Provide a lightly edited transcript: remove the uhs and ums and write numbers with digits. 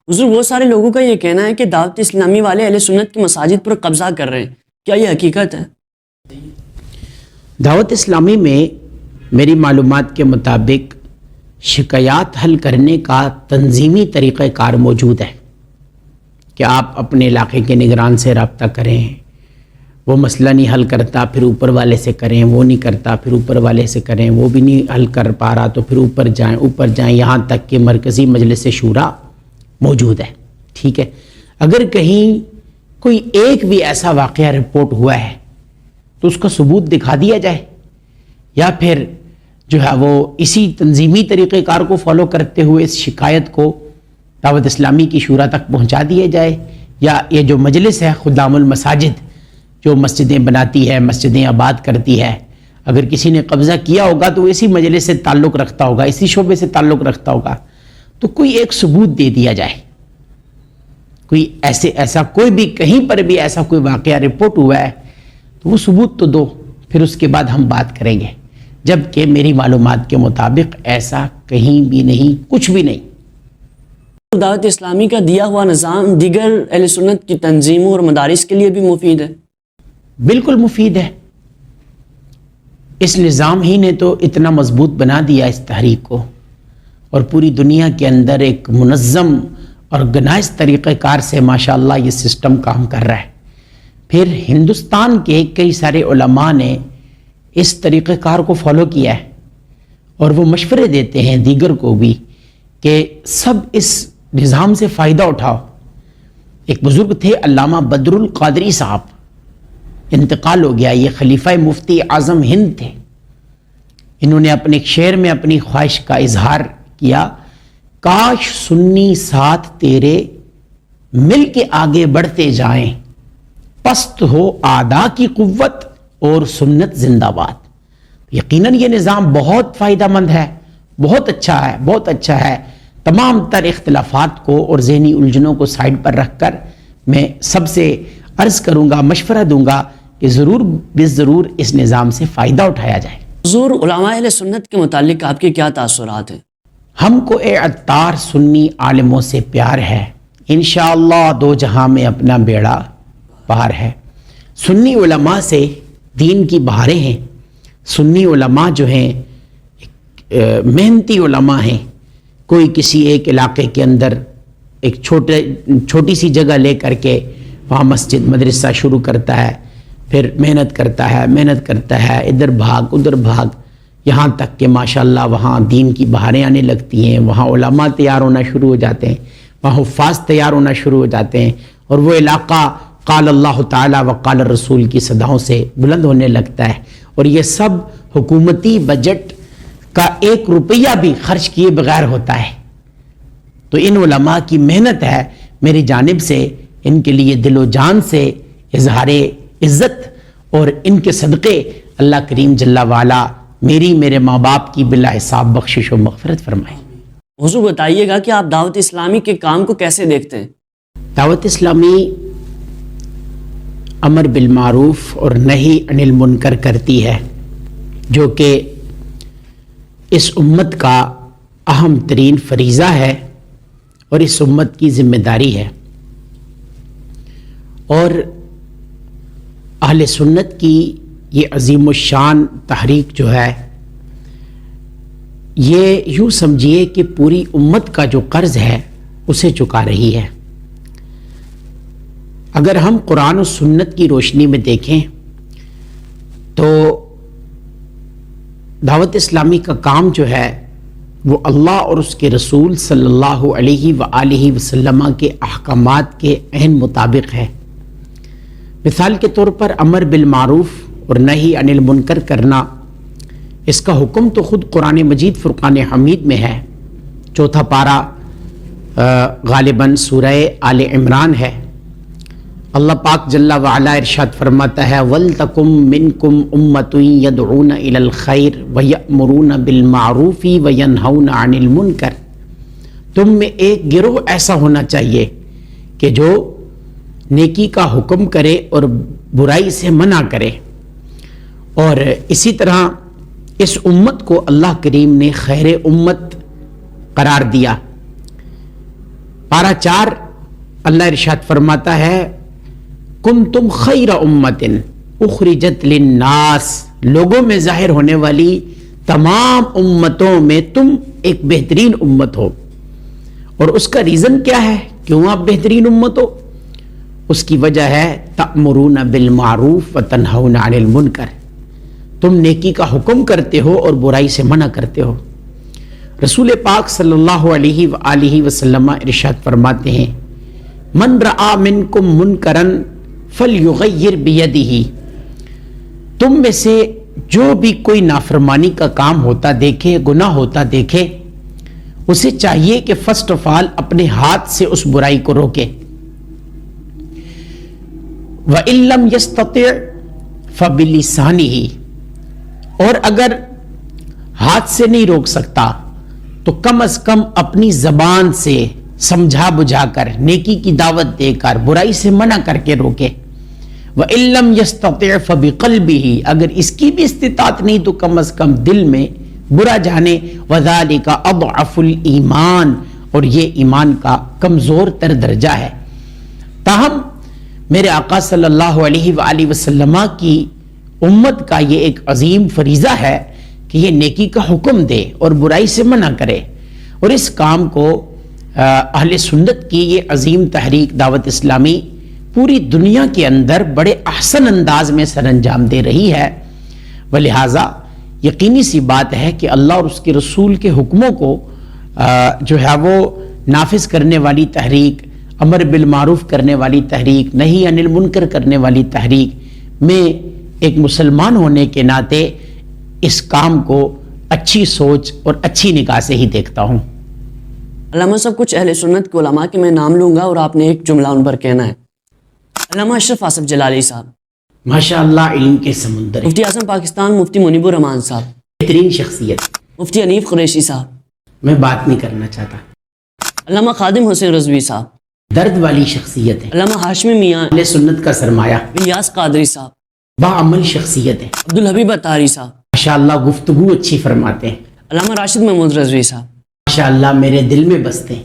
حضور بہت سارے لوگوں کا یہ کہنا ہے کہ دعوت اسلامی والے اہل سنت کی مساجد پر قبضہ کر رہے ہیں، کیا یہ حقیقت ہے؟ دعوت اسلامی میں میری معلومات کے مطابق شکایات حل کرنے کا تنظیمی طریقہ کار موجود ہے کہ آپ اپنے علاقے کے نگران سے رابطہ کریں، وہ مسئلہ نہیں حل کرتا پھر اوپر والے سے کریں، وہ نہیں کرتا پھر اوپر والے سے کریں، وہ بھی نہیں حل کر پا رہا تو پھر اوپر جائیں، یہاں تک کہ مرکزی مجلس شورا موجود ہے۔ ٹھیک ہے، اگر کہیں کوئی ایک بھی ایسا واقعہ رپورٹ ہوا ہے تو اس کا ثبوت دکھا دیا جائے، یا پھر جو ہے وہ اسی تنظیمی طریقہ کار کو فالو کرتے ہوئے اس شکایت کو دعوت اسلامی کی شورا تک پہنچا دیا جائے، یا یہ جو مجلس ہے خدام المساجد جو مسجدیں بناتی ہے، مسجدیں آباد کرتی ہے، اگر کسی نے قبضہ کیا ہوگا تو وہ اسی مجلس سے تعلق رکھتا ہوگا، اسی شعبے سے تعلق رکھتا ہوگا، تو کوئی ایک ثبوت دے دیا جائے، کوئی ایسا کوئی بھی کہیں پر بھی ایسا کوئی واقعہ رپورٹ ہوا ہے تو وہ ثبوت تو دو، پھر اس کے بعد ہم بات کریں گے، جبکہ میری معلومات کے مطابق ایسا کہیں بھی نہیں، کچھ بھی نہیں۔ دعوت اسلامی کا دیا ہوا نظام دیگر اہل سنت کی تنظیموں اور مدارس کے لیے بھی مفید ہے؟ بالکل مفید ہے، اس نظام ہی نے تو اتنا مضبوط بنا دیا اس تحریک کو، اور پوری دنیا کے اندر ایک منظم اور آرگنائز طریقہ کار سے ماشاءاللہ یہ سسٹم کام کر رہا ہے۔ پھر ہندوستان کے کئی سارے علماء نے اس طریقہ کار کو فالو کیا ہے، اور وہ مشورے دیتے ہیں دیگر کو بھی کہ سب اس نظام سے فائدہ اٹھاؤ۔ ایک بزرگ تھے علامہ بدر القادری صاحب، انتقال ہو گیا، یہ خلیفہ مفتی اعظم ہند تھے۔ انہوں نے اپنے ایک شعر میں اپنی خواہش کا اظہار کیا، کاش سنی ساتھ تیرے مل کے آگے بڑھتے جائیں، پست ہو اعداء کی قوت اور سنت زندہ باد۔ یقیناً یہ نظام بہت فائدہ مند ہے، بہت اچھا ہے، بہت اچھا ہے۔ تمام تر اختلافات کو اور ذہنی الجھنوں کو سائڈ پر رکھ کر میں سب سے عرض کروں گا، مشورہ دوں گا کہ ضرور ضرور اس نظام سے فائدہ اٹھایا جائے۔ حضور علماء اہل سنت کے متعلق آپ کے کیا تاثرات ہیں؟ ہم کو اے عطار سنی عالموں سے پیار ہے، انشاءاللہ دو جہاں میں اپنا بیڑا پار ہے۔ سنی علماء سے دین کی بہاریں ہیں، سنی علماء جو ہیں محنتی علماء ہیں۔ کوئی کسی ایک علاقے کے اندر ایک چھوٹی سی جگہ لے کر کے وہاں مسجد مدرسہ شروع کرتا ہے، پھر محنت کرتا ہے، ادھر بھاگ ادھر بھاگ، یہاں تک کہ ماشاءاللہ وہاں دین کی بہاریں آنے لگتی ہیں، وہاں علماء تیار ہونا شروع ہو جاتے ہیں، وہاں حفاظ تیار ہونا شروع ہو جاتے ہیں، اور وہ علاقہ قال اللہ تعالی و قال الرسول کی صداؤں سے بلند ہونے لگتا ہے، اور یہ سب حکومتی بجٹ کا 1 روپیہ بھی خرچ کیے بغیر ہوتا ہے۔ تو ان علماء کی محنت ہے، میری جانب سے ان کے لیے دل و جان سے اظہار عزت، اور ان کے صدقے اللہ کریم جل وعلا میرے ماں باپ کی بلا حساب بخشش و مغفرت فرمائے۔ حضور بتائیے گا کہ آپ دعوت اسلامی کے کام کو کیسے دیکھتے ہیں؟ دعوت اسلامی امر بالمعروف اور نہی عن المنکر کرتی ہے، جو کہ اس امت کا اہم ترین فریضہ ہے اور اس امت کی ذمہ داری ہے، اور اہل سنت کی یہ عظیم الشان تحریک جو ہے، یہ یوں سمجھیے کہ پوری امت کا جو قرض ہے اسے چکا رہی ہے۔ اگر ہم قرآن و سنت کی روشنی میں دیکھیں تو دعوت اسلامی کا کام جو ہے وہ اللہ اور اس کے رسول صلی اللہ علیہ وآلہ وسلم کے احکامات کے عین مطابق ہے۔ مثال کے طور پر امر بالمعروف اور نہی عن المنکر کرنا، اس کا حکم تو خود قرآن مجید فرقان حمید میں ہے، 4 پارہ غالباً سورہ آل عمران ہے۔ اللہ پاک جل وعلا ارشاد فرماتا ہے وَلْتَكُمْ مِنْكُمْ أُمَّةٌ يَدْعُونَ إِلَى الْخَيْرِ وَيَأْمُرُونَ بِالْمَعْرُوفِ وَيَنْهَوْنَ عَنِ الْمُنْكَرِ، تم میں ایک گروہ ایسا ہونا چاہیے کہ جو نیکی کا حکم کرے اور برائی سے منع کرے، اور اسی طرح اس امت کو اللہ کریم نے خیر امت قرار دیا۔ پارہ 4 اللہ ارشاد فرماتا ہے کنتم خیر امت اخرجت للناس، لوگوں میں ظاہر ہونے والی تمام امتوں میں تم ایک بہترین امت ہو. اور اس کا ریزن کیا ہے، کیوں آپ بہترین امت ہو؟ اس کی وجہ ہے تأمرون بالمعروف وتنہون عن المنکر، تم نیکی کا حکم کرتے ہو اور برائی سے منع کرتے ہو. رسول پاک صلی اللہ علیہ وآلہ وسلم ارشاد فرماتے ہیں من رآ منکم منکرا فلیغیر بیدہ، تم میں سے جو بھی کوئی نافرمانی کا کام ہوتا دیکھے، گناہ ہوتا دیکھے، اسے چاہیے کہ فرسٹ آف آل اپنے ہاتھ سے اس برائی کو روکے. وَإِن لَّمْ يَسْتَطِعْ فَبِلِسَانِهِ، اور اگر ہاتھ سے نہیں روک سکتا تو کم از کم اپنی زبان سے سمجھا بجھا کر، نیکی کی دعوت دے کر، برائی سے منع کر کے روکے. وَإِن لَّمْ يَسْتَطِعْ فَبِقَلْبِهِ، اگر اس کی بھی استطاعت نہیں تو کم از کم دل میں برا جانے. وَذَلِكَ أَضْعَفُ الْإِيمَانِ، اور یہ ایمان کا کمزور تر درجہ ہے. تاہم میرے آقا صلی اللہ علیہ وآلہ وسلم کی امت کا یہ ایک عظیم فریضہ ہے کہ یہ نیکی کا حکم دے اور برائی سے منع کرے. اور اس کام کو اہل سنت کی یہ عظیم تحریک دعوت اسلامی پوری دنیا کے اندر بڑے احسن انداز میں سر انجام دے رہی ہے. ولہٰذا یقینی سی بات ہے کہ اللہ اور اس کے رسول کے حکموں کو جو ہے وہ نافذ کرنے والی تحریک، امر بالمعروف کرنے والی تحریک، نہی عن المنکر کرنے والی تحریک میں ایک مسلمان ہونے کے ناطے اس کام کو اچھی سوچ اور اچھی نگاہ سے ہی دیکھتا ہوں. علامہ صاحب کچھ اہل سنت کے علماء کے میں نام لوں گا اور آپ نے ایک جملہ ان پر کہنا ہے. علامہ اشرف آصف جلالی صاحب، ماشاء اللہ علم کے سمندر، مفتی اعظم پاکستان مفتی منیب الرحمان صاحب، بہترین شخصیت. مفتی حنیف قریشی صاحب، میں بات نہیں کرنا چاہتا. علامہ خادم حسین رضوی صاحب، درد والی شخصیت ہے. علامہ ہاشمی میاں، اہل سنت کا سرمایہ، الیاس قادری صاحب، باعمل شخصیت ہے. عبدالحبیب اتاری صاحب، ماشاء اللہ گفتگو اچھی فرماتے ہیں. علامہ راشد محمود رضوی صاحب. ماشاء اللہ میرے دل میں بستے ہیں.